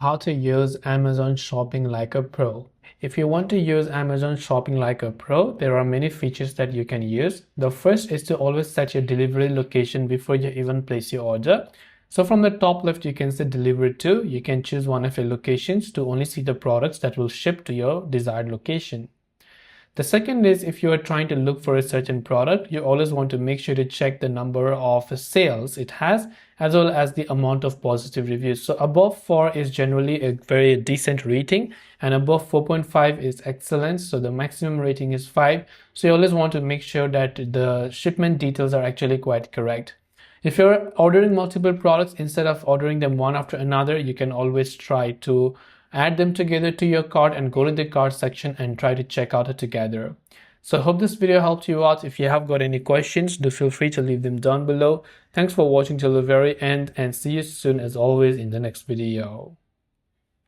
How to use Amazon Shopping like a pro. If you want to use Amazon Shopping like a pro, there are many features that you can use. The first is to always set your delivery location before you even place your order. So from the top left, you can say delivery to. You can choose one of your locations to only see the products that will ship to your desired location. The second is if you are trying to look for a certain product, you always want to make sure to check the number of sales it has as well as the amount of positive reviews. So above 4 is generally a very decent rating and above 4.5 is excellent. So the maximum rating is 5. So you always want to make sure that the shipment details are actually quite correct. If you're ordering multiple products, instead of ordering them one after another, you can always try to add them together to your cart and go to the cart section and try to check out it together. So I hope this video helped you out. If you have got any questions, do feel free to leave them down below. Thanks for watching till the very end and see you soon as always in the next video.